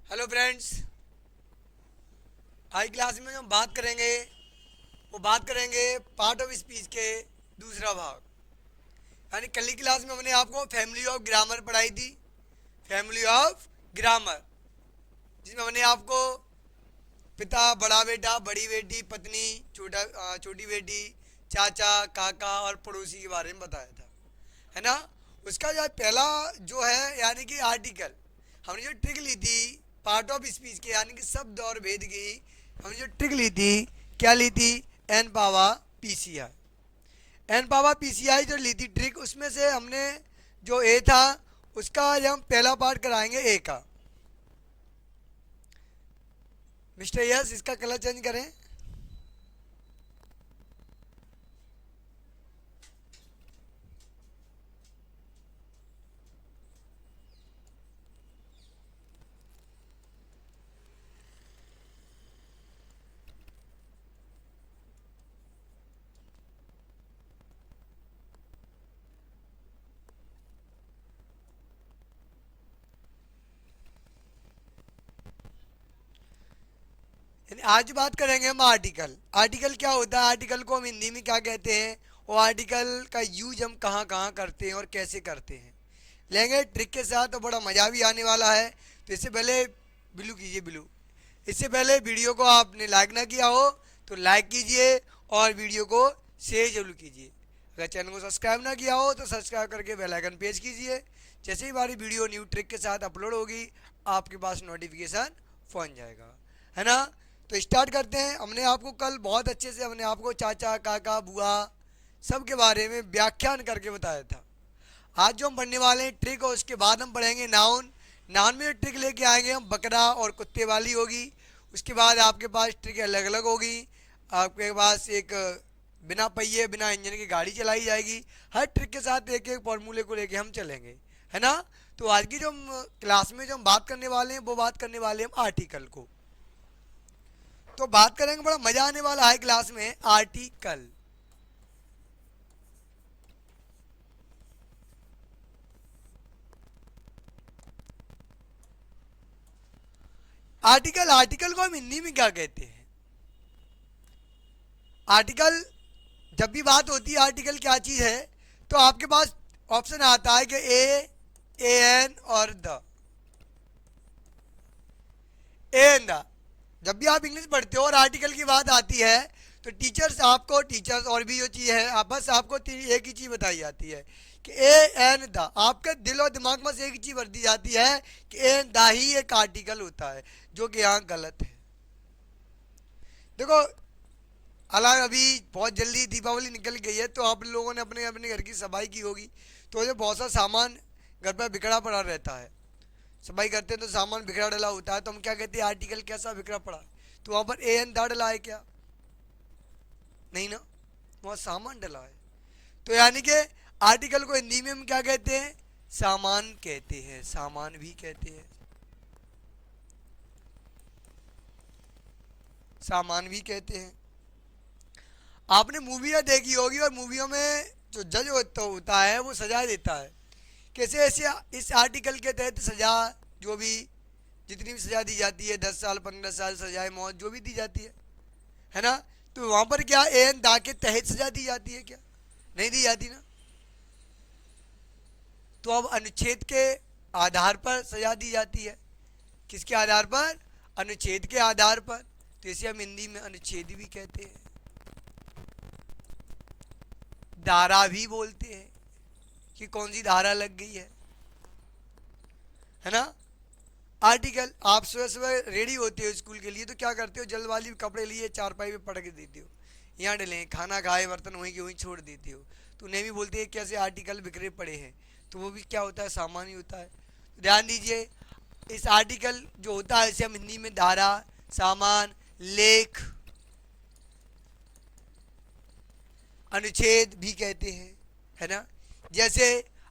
Hello friends. आज class में हम बात करेंगे, वो बात करेंगे पार्ट ऑफ स्पीच के दूसरा भाग। यानी कल की क्लास में हमने आपको फैमिली ऑफ ग्रामर पढ़ाई थी। फैमिली ऑफ ग्रामर, जिसमें हमने आपको पिता, बड़ा बेटा, बड़ी बेटी, पत्नी, छोटी बेटी, चाचा, काका और पड़ोसी के बारे में बताया था, है ना। उसका जो पहला जो है यानी कि आर्टिकल, हमने जो ट्रिक ली थी पार्ट ऑफ स्पीच के यानी कि शब्द और भेद की, हमने जो ट्रिक ली थी, क्या ली थी? एन पावा पीसीआई। एन पावा पीसीआई जो ली थी ट्रिक, उसमें से हमने जो ए था उसका आज हम पहला पार्ट कराएंगे ए का। मिस्टर यस, इसका कलर चेंज करें। आज बात करेंगे हम आर्टिकल। आर्टिकल क्या होता है, आर्टिकल को हम हिंदी में क्या कहते हैं, और आर्टिकल का यूज हम कहाँ कहाँ करते हैं और कैसे करते हैं, लेंगे ट्रिक के साथ। तो बड़ा मज़ा भी आने वाला है। तो इससे पहले बिलू कीजिए, बिलू। इससे पहले वीडियो को आपने लाइक ना किया हो तो लाइक कीजिए और वीडियो को शेयर जरूर कीजिए। अगर चैनल को सब्सक्राइब ना किया हो तो सब्सक्राइब करके बेल आइकन प्रेस कीजिए। जैसे ही हमारी वीडियो न्यू ट्रिक के साथ अपलोड होगी आपके पास नोटिफिकेशन पहुंच जाएगा, है ना। तो स्टार्ट करते हैं। हमने आपको कल बहुत अच्छे से हमने आपको चाचा, काका, बुआ सब के बारे में व्याख्यान करके बताया था। आज जो हम पढ़ने वाले हैं ट्रिक, और उसके बाद हम पढ़ेंगे नाउन। नाउन में जो ट्रिक लेके आएंगे हम बकरा और कुत्ते वाली होगी। उसके बाद आपके पास ट्रिक अलग अलग होगी। आपके पास एक बिना पहिए बिना इंजन की गाड़ी चलाई जाएगी। हर ट्रिक के साथ एक एक फॉर्मूले को लेके हम चलेंगे, है ना। तो आज की जो हम क्लास में जो हम बात करने वाले हैं वो बात करने वाले हैं हम आर्टिकल को। तो बात करेंगे, बड़ा मजा आने वाला है क्लास में। आर्टिकल, आर्टिकल, आर्टिकल को हम हिंदी में क्या कहते हैं? आर्टिकल, जब भी बात होती है आर्टिकल क्या चीज है, तो आपके पास ऑप्शन आता है कि ए एन और द। ए एन द, जब भी आप इंग्लिश पढ़ते हो और आर्टिकल की बात आती है तो टीचर्स आपको, टीचर्स और भी जो चीज़ है बस आपको एक ही चीज़ बताई जाती है कि ए एन द। आपके दिल और दिमाग में से एक ही चीज़ भर दी जाती है कि ए एन द ही एक आर्टिकल होता है, जो कि यहाँ गलत है। देखो, हालांकि अभी बहुत जल्दी दीपावली निकल गई है तो आप लोगों ने अपने अपने घर की सफाई की होगी। तो ये बहुत सा सामान घर पर बिखरा पड़ा रहता है। सफाई करते हैं तो सामान बिखरा डला होता है, तो हम क्या कहते हैं, आर्टिकल कैसा बिखरा पड़ा है। तो वहाँ पर ए एन दा डला है क्या? नहीं ना, वहाँ सामान डला है। तो यानी कि आर्टिकल को हिंदी में हम क्या कहते हैं? सामान कहते हैं, सामान भी कहते हैं, सामान भी कहते हैं। आपने मूवियाँ देखी होगी और मूवियों में जो जज होता है वो सजा देता है। कैसे? ऐसे इस आर्टिकल के तहत सजा, जो भी जितनी भी सजा दी जाती है, 10 साल 15 साल सजाए मौत जो भी दी जाती है ना। तो वहां पर क्या एन दा के तहत सजा दी जाती है क्या? नहीं दी जाती ना। तो अब अनुच्छेद के आधार पर सजा दी जाती है। किसके आधार पर? अनुच्छेद के आधार पर। तो इसे हम हिंदी में अनुच्छेद भी कहते हैं, धारा भी बोलते हैं कि कौन सी धारा लग गई है ना। आर्टिकल, आप सुबह सुबह रेडी होते हो स्कूल के लिए तो क्या करते हो, जल्दबाजी में कपड़े लिए चारपाई पे पड़ के देते हो, यहाँ डले, खाना खाए, बर्तन वहीं के वहीं छोड़ देते हो। तो उन्हें भी बोलते हैं कैसे आर्टिकल बिखरे पड़े हैं। तो वो भी क्या होता है, सामान ही होता है। तो ध्यान दीजिए, इस आर्टिकल जो होता है इसे हम हिंदी में धारा, सामान, लेख, अनुच्छेद भी कहते हैं, है ना। जैसे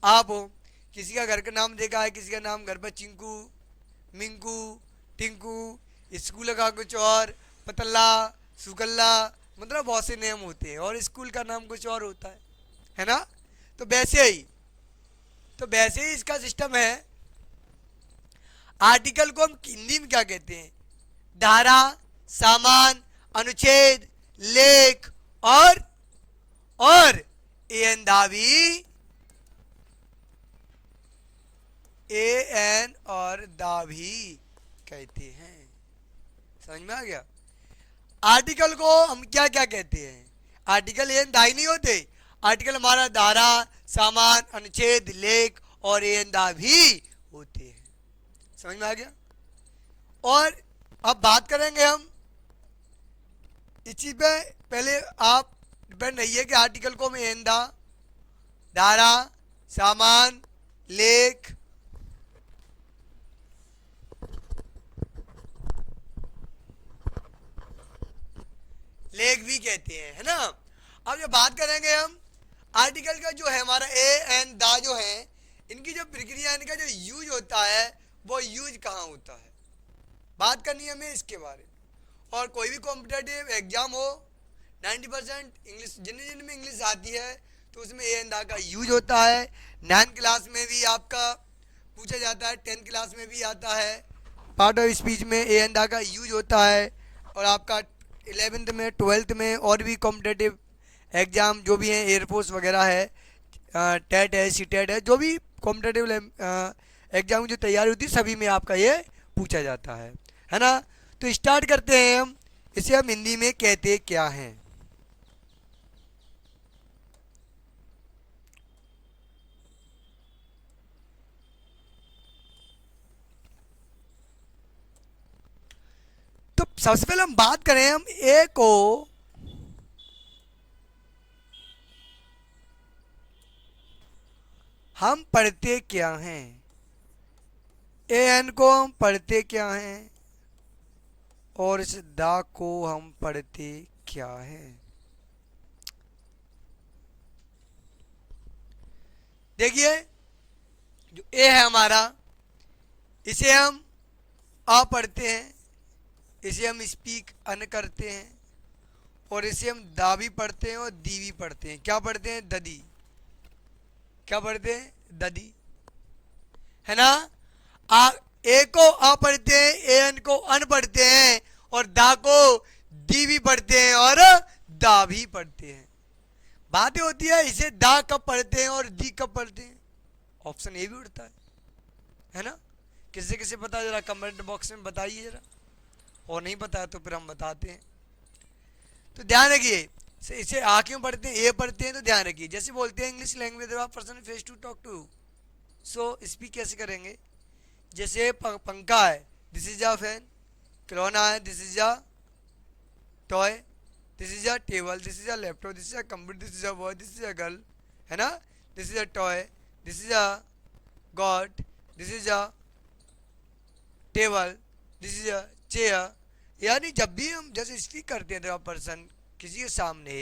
आप हो, किसी का घर का नाम देखा है, किसी का नाम घर पर चिंकू, मिंकू, टिंकू, स्कूल का कुछ और, पतल्ला, सुगल्ला, मतलब बहुत से नेम होते हैं और स्कूल का नाम कुछ और होता है ना। तो वैसे ही, तो वैसे ही इसका सिस्टम है। आर्टिकल को हम हिंदी में क्या कहते हैं? धारा, सामान, अनुच्छेद, लेख और एन दावी, एन और दावी कहते हैं। समझ में आ गया? आर्टिकल को हम क्या क्या कहते हैं? आर्टिकल एन दाई नहीं होते, आर्टिकल हमारा धारा, सामान, अनुच्छेद, लेख और एन दावी होते हैं। समझ में आ गया? और अब बात करेंगे हम इस चीज पे। पहले आप डिपेंड रहिए कि आर्टिकल को हम एन दा, धारा, सामान, लेख, लेख भी कहते हैं, है ना। अब जो बात करेंगे हम आर्टिकल का जो है हमारा ए एन दा जो है, इनकी जो प्रक्रिया, इनका जो यूज होता है वो यूज कहाँ होता है, बात करनी है हमें इसके बारे में। और कोई भी कॉम्पिटेटिव एग्जाम हो 90% इंग्लिश, जिन जिन में इंग्लिश आती है तो उसमें ए एन दा का यूज होता है। 9th क्लास में भी आपका पूछा जाता है, 10th क्लास में भी आता है, पार्ट ऑफ स्पीच में ए एन दा का यूज होता है। और आपका 11th में, 12th में और भी कॉम्पिटेटिव एग्ज़ाम जो भी हैं, एयरफोर्स वगैरह है, टेट है, सी टेट है, जो भी कॉम्पिटेटिव एग्ज़ाम की जो तैयारी होती है सभी में आपका ये पूछा जाता है ना। तो स्टार्ट करते हैं हम, इसे हम हिंदी में कहते क्या हैं। तो सबसे पहले हम बात करें, हम ए को हम पढ़ते क्या हैं, ए एन को हम पढ़ते क्या हैं और इस दा को हम पढ़ते क्या हैं। देखिए जो ए है हमारा, इसे हम आ पढ़ते हैं, इसे हम स्पीक अन करते हैं, और इसे हम दा भी पढ़ते हैं और दी भी पढ़ते हैं। क्या पढ़ते हैं? ददी। क्या पढ़ते हैं? ददी, है ना। ए को आ पढ़ते हैं, ए एन को अन पढ़ते हैं, और दा को दी भी पढ़ते हैं और दा भी पढ़ते हैं। बातें होती है इसे दा कब पढ़ते हैं और दी कब पढ़ते हैं, ऑप्शन ए भी उठता है ना। किसे किसे पता है जरा कमेंट बॉक्स में बताइए जरा, और नहीं पता है तो फिर हम बताते हैं। तो ध्यान रखिए, इसे आ क्यों पढ़ते हैं, ए पढ़ते हैं, तो ध्यान रखिए। जैसे बोलते हैं English language person face to talk to, so speak कैसे करेंगे। जैसे पंखा है, दिस इज अ फैन। खिलौना है, this is a toy. This is a table, this is a laptop, this is a computer, this is a boy, this is a girl, है ना। This is a toy, this is a God, this is a table, this is a chair. यानी जब भी हम जैसे speak करते हैं person किसी के सामने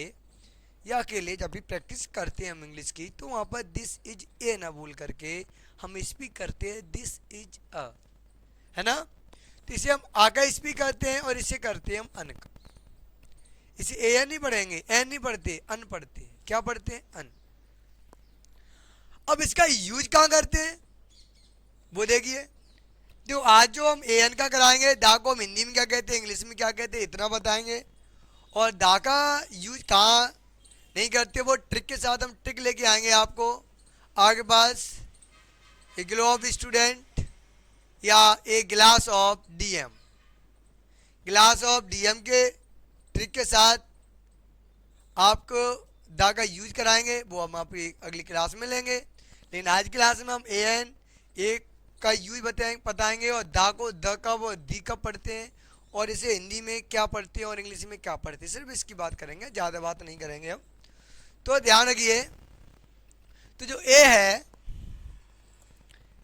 या अकेले, जब भी प्रैक्टिस करते हैं हम इंग्लिश की, तो वहाँ पर दिस इज ए ना बोल करके हम स्पीक करते हैं दिस इज अ, है ना। तो इसे हम आ का स्पीक करते हैं और इसे करते हैं हम अन का। इसे ए एन नहीं पढ़ेंगे, एन नहीं पढ़ते, अन पढ़ते हैं। क्या पढ़ते हैं? अन। अब इसका यूज कहाँ करते हैं वो देखिए। तो आज जो हम ए एन का कराएंगे, दा को हम हिंदी में क्या कहते हैं, इंग्लिश में क्या कहते हैं, इतना बताएंगे। और दा का यूज कहाँ नहीं करते वो ट्रिक के साथ हम ट्रिक लेके आएंगे आपको आपके पास। ए ग्लो ऑफ स्टूडेंट या a glass of DM, glass of DM के ट्रिक के साथ आपको दा का यूज कराएंगे, वो हम आपकी अगली क्लास में लेंगे। लेकिन आज क्लास में हम ए एन ए का यूज बताएंगे और दा को द कब और दी कब पढ़ते हैं, और इसे हिंदी में क्या पढ़ते हैं और इंग्लिश में क्या पढ़ते हैं, सिर्फ इसकी बात करेंगे, ज़्यादा बात नहीं करेंगे हम। तो ध्यान रखिए, तो जो ए है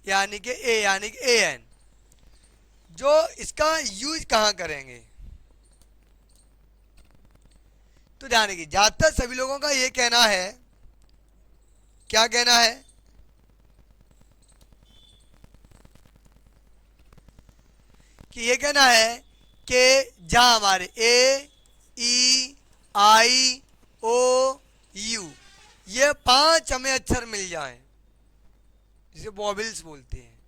यानी कि ए एन, जो इसका यूज कहाँ करेंगे, तो ध्यान रखिए। ज़्यादातर सभी लोगों का ये कहना है, क्या कहना है, कि ये कहना है कि जहां हमारे ए ई आई ओ यू ये 5 हमें अक्षर मिल जाएं, जिसे वॉवेल्स बोलते हैं,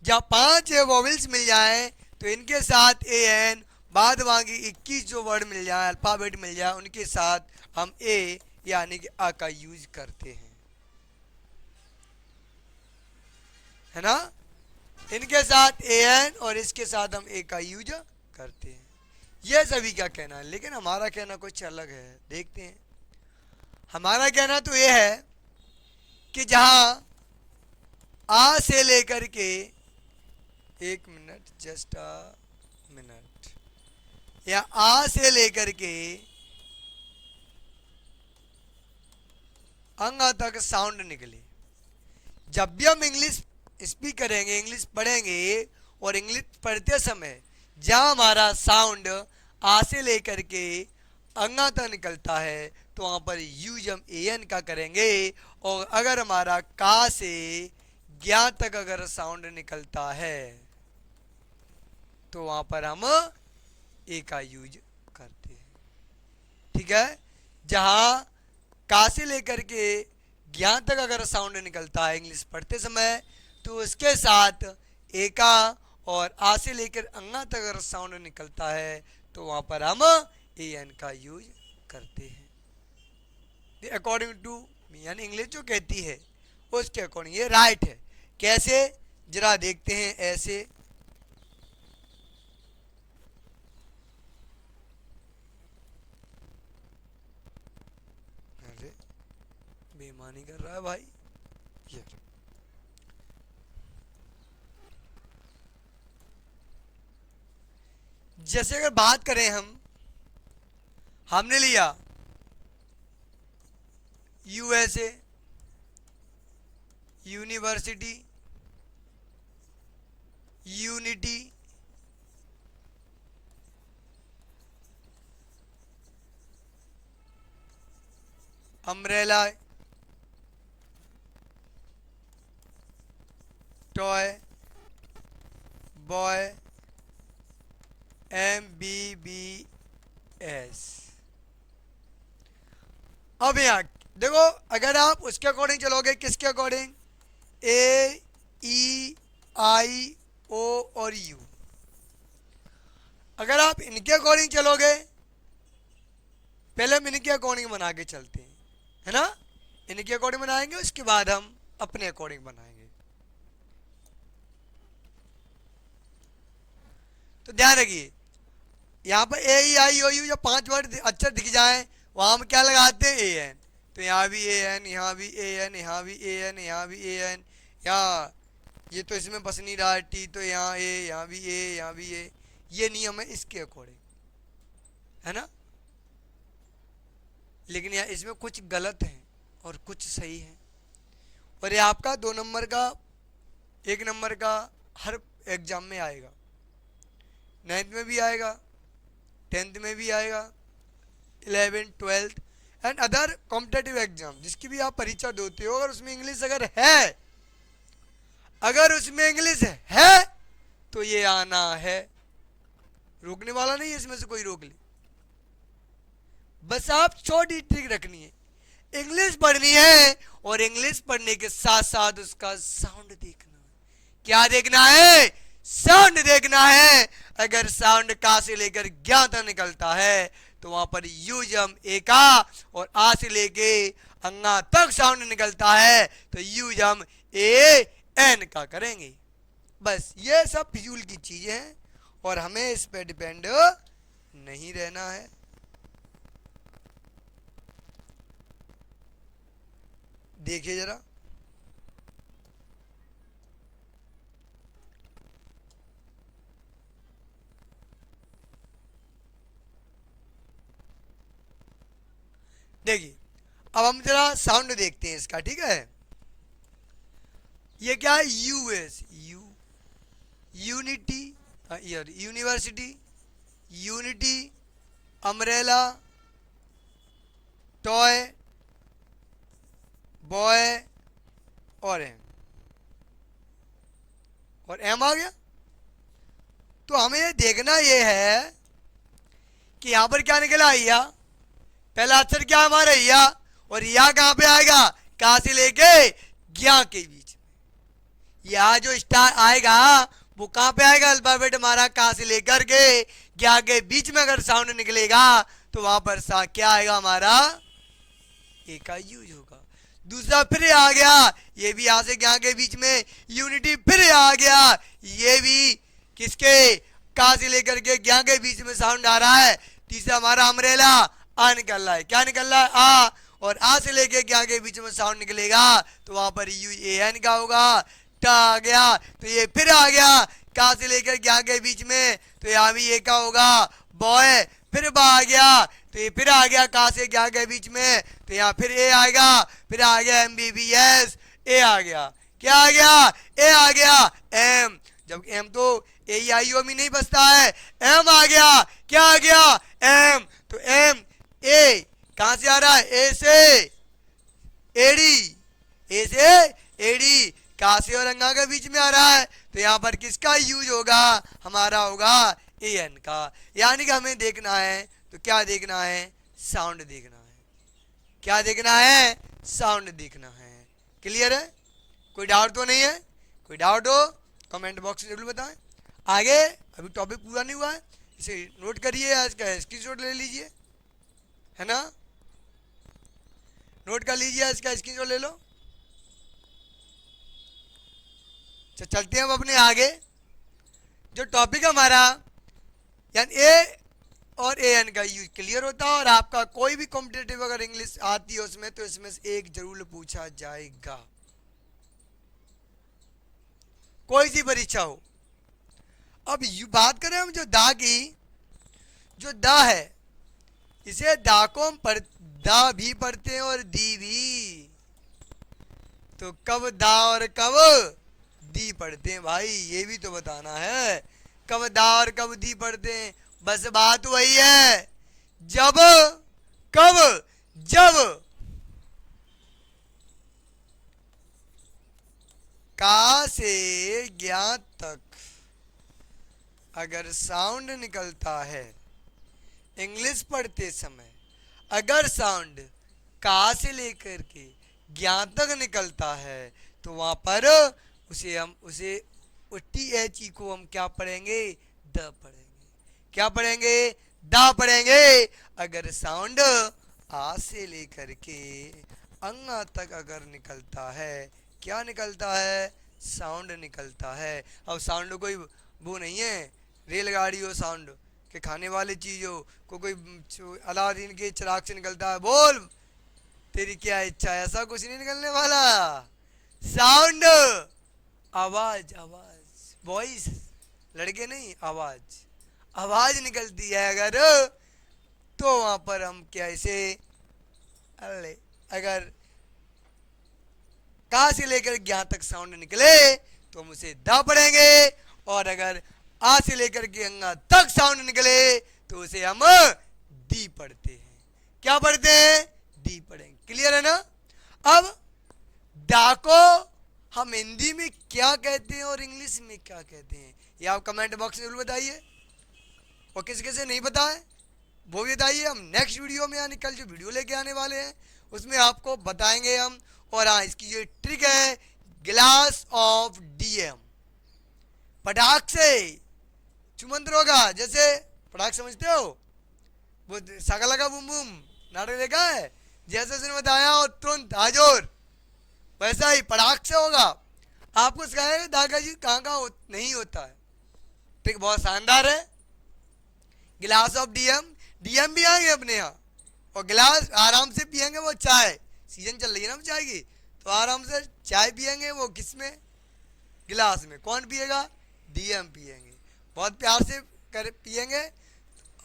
जहाँ 5 वॉवेल्स मिल जाए तो इनके साथ ए एन, बाद बाकी 21 जो वर्ड मिल जाए, अल्फ़ाबेट मिल जाए, उनके साथ हम ए यानी कि आ का यूज करते हैं, है ना। इनके साथ ए एन और इसके साथ हम ए का यूज करते हैं। यह सभी का कहना है, लेकिन हमारा कहना कुछ अलग है। देखते हैं। हमारा कहना तो यह है कि जहां आ से लेकर के, एक मिनट, जस्ट अ मिनट, या आ से लेकर के अंग तक साउंड निकले, जब भी हम इंग्लिश स्पीक करेंगे, इंग्लिश पढ़ेंगे, और इंग्लिश पढ़ते समय जहां हमारा साउंड आ से लेकर के अंगा तक निकलता है तो वहां पर यूज हम ए एन का करेंगे। और अगर हमारा का से ज्ञा तक अगर साउंड निकलता है तो वहां पर हम ए का यूज करते हैं। ठीक है। जहां का से लेकर के ज्ञान तक अगर साउंड निकलता है इंग्लिश पढ़ते समय तो उसके साथ ए का, और आ से लेकर अंगा तक अगर साउंड निकलता है तो वहां पर हम ए एन का यूज करते हैं। अकॉर्डिंग टू मी, यानी इंग्लिश जो कहती है उसके अकॉर्डिंग ये राइट है। कैसे, जरा देखते हैं। ऐसे बेईमानी कर रहा है भाई ये। जैसे अगर बात करें हमने लिया USA, university, unity, umbrella, toy, boy, MBBS। अब यहाँ देखो, अगर आप उसके अकॉर्डिंग चलोगे, किसके अकॉर्डिंग, AEIO और U, अगर आप इनके अकॉर्डिंग चलोगे, पहले हम इनके अकॉर्डिंग बना के चलते हैं, है ना। इनके अकॉर्डिंग बनाएंगे, उसके बाद हम अपने अकॉर्डिंग बनाएंगे। तो ध्यान रखिए, यहाँ पर AEIOU जो 5 वर्ड अक्षर दिख जाए वहां हम क्या लगाते हैं, ए एन। तो यहाँ भी ए एन, यहाँ भी ए एन, यहाँ भी ए एन, यहाँ भी ए एन, यहाँ ये तो इसमें बस नहीं रहा है टी, तो यहाँ ए, यहाँ भी ए, यहाँ भी ए। ये नियम है इसके अकॉर्डिंग, है ना। लेकिन यहाँ इसमें कुछ गलत है और कुछ सही है। और ये आपका 2 नंबर का, 1 नंबर का हर एग्जाम में आएगा। 9th में भी आएगा, 10th में भी आएगा, 11th, 12th and other competitive exam जिसकी भी आप परीक्षा देते हो। अगर उसमें इंग्लिश है तो ये आना है, रोकने वाला नहीं है इसमें से कोई रोक ले। बस आप छोटी ट्रिक रखनी है, इंग्लिश पढ़नी है और इंग्लिश पढ़ने के साथ साथ उसका साउंड देखना है। क्या देखना है, साउंड देखना है। अगर साउंड का से लेकर ज्ञा तक निकलता है तो वहां पर यूज हम ए का, और आ से लेके अंगा तक साउंड निकलता है तो यूज हम ए एन का करेंगे। बस ये सब फिजूल की चीजें हैं और हमें इस पे डिपेंड नहीं रहना है। देखिए जरा, देखिए अब हम जरा साउंड देखते हैं इसका। ठीक है, ये क्या है, US, unity, university, unity, umbrella, toy, boy और एम आ गया। तो हमें ये देखना ये है कि यहां पर क्या निकला, या पहला अक्षर क्या हमारा, या, और या कहां पे आएगा, कहां से लेके ज्ञा के बीच में। यहाँ जो स्टार आएगा वो कहाँ पे आएगा, अल्फाबेट हमारा कहाँ से लेकर के क्या के बीच में अगर साउंड निकलेगा तो वहां पर क्या आएगा हमारा, ए का यूज होगा। दूसरा फिर आ गया, ये भी यहां से क्या के बीच में यूनिटी, फिर आ गया ये भी किसके का से लेकर के क्या के बीच में साउंड आ रहा है। तीसरा हमारा अमरेला, आ निकल रहा है, क्या निकल रहा है, आ, और आ से लेके क्या के बीच में साउंड निकलेगा तो वहां पर यू ए एन का होगा। टा आ गया तो ये फिर आ गया का से लेकर क्या के बीच में तो यहाँ भी ए का होगा, बॉय, फिर बा आ गया तो ये फिर आ गया का से क्या के बीच में तो यहाँ फिर ए आएगा, फिर आ गया MBBS, ए आ गया, क्या आ गया, ए आ गया, एम, जब एम तो ए आई ओ में नहीं बसता है, एम आ गया, क्या आ गया, एम, तो एम, ए कहां से आ रहा है, ए से एडी, ए से एडी, का से और अंगा के बीच में आ रहा है तो यहाँ पर किसका यूज होगा, हमारा होगा ए एन का। यानी कि हमें देखना है तो क्या देखना है, साउंड देखना है, क्या देखना है, साउंड देखना है। क्लियर है, कोई डाउट तो नहीं है, कोई डाउट हो कमेंट बॉक्स में जरूर बताएं। आगे अभी टॉपिक पूरा नहीं हुआ है, इसे नोट करिए, आज का स्क्रीनशॉट ले लीजिए, है ना, नोट कर लीजिए, आज का स्क्रीनशॉट ले लो। चलते हैं अब अपने आगे, जो टॉपिक हमारा यानी ए और ए एन का यूज क्लियर होता है, और आपका कोई भी कॉम्पिटेटिव अगर इंग्लिश आती है उसमें तो इसमें से एक जरूर पूछा जाएगा, कोई सी परीक्षा हो। अब बात करें हम जो दा की, जो दा है इसे दा को हम दा भी पढ़ते हैं और दी भी, तो कब दा और कब दी पढ़ते हैं भाई, ये भी तो बताना है, कब दा और कब दी पढ़ते हैं। बस बात वही है, जब, कब, जब का से ज्ञा तक अगर साउंड निकलता है इंग्लिश पढ़ते समय, अगर साउंड का से लेकर के ज्ञा तक निकलता है तो वहां पर उसे टी एच ई को हम क्या पढ़ेंगे, द पढ़ेंगे, क्या पढ़ेंगे, दा पढ़ेंगे। अगर साउंड आ से लेकर के अंगा तक अगर निकलता है, क्या निकलता है, साउंड निकलता है। अब साउंड कोई वो नहीं है रेलगाड़ी हो साउंड के खाने वाली चीज हो, कोई अलादीन के चिराग से निकलता है, बोल तेरी क्या इच्छा है, ऐसा कुछ नहीं निकलने वाला। साउंड आवाज, आवाज, वॉइस, लड़के नहीं, आवाज, आवाज निकलती है अगर तो वहां पर हम कैसे, अरे अगर का से लेकर ज्ञा तक साउंड निकले तो हम उसे दा पढ़ेंगे, और अगर आ से लेकर के अंगा तक साउंड निकले तो उसे हम दी पढ़ते हैं, क्या पढ़ते हैं, दी पढ़ेंगे। क्लियर है ना। अब दा को हम हिंदी में क्या कहते हैं और इंग्लिश में क्या कहते हैं, ये आप कमेंट बॉक्स में जरूर बताइए, और किसी किसी नहीं पता है वो भी बताइए। हम नेक्स्ट वीडियो में यानी कल जो वीडियो लेके आने वाले हैं उसमें आपको बताएंगे हम। और हाँ, इसकी जो ट्रिक है ग्लास ऑफ डीएम, पटाख से चुमंत्र होगा, जैसे पटाख समझते हो वो सागला का बुम बुम नाटक देखा है, जैसे उसने बताया और तुरंत हाजोर, वैसा ही पटाख से होगा। आपको सिखाएगा दागा जी कहाँ कहाँ नहीं होता है, ट्रिक बहुत शानदार है। गिलास ऑफ डीएम, डीएम भी आएंगे अपने यहाँ, और गिलास आराम से पियेंगे, वो चाय सीजन चल रही है ना चाय की, तो आराम से चाय पियेंगे, वो किस में, गिलास में। कौन पिएगा, डीएम पियेंगे, बहुत प्यार से कर पियेंगे,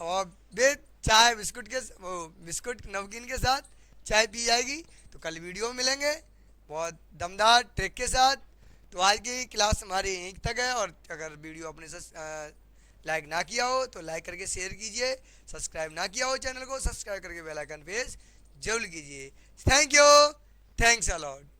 और वे चाय बिस्कुट के, वो बिस्कुट नमकीन के साथ चाय पी जाएगी। तो कल वीडियो में मिलेंगे बहुत दमदार ट्रिक के साथ। तो आज की क्लास हमारी यहीं तक है, और अगर वीडियो अपने से लाइक ना किया हो तो लाइक करके शेयर कीजिए, सब्सक्राइब ना किया हो चैनल को सब्सक्राइब करके बेल आइकन प्रेस जरूर कीजिए। Thank you, thanks a lot.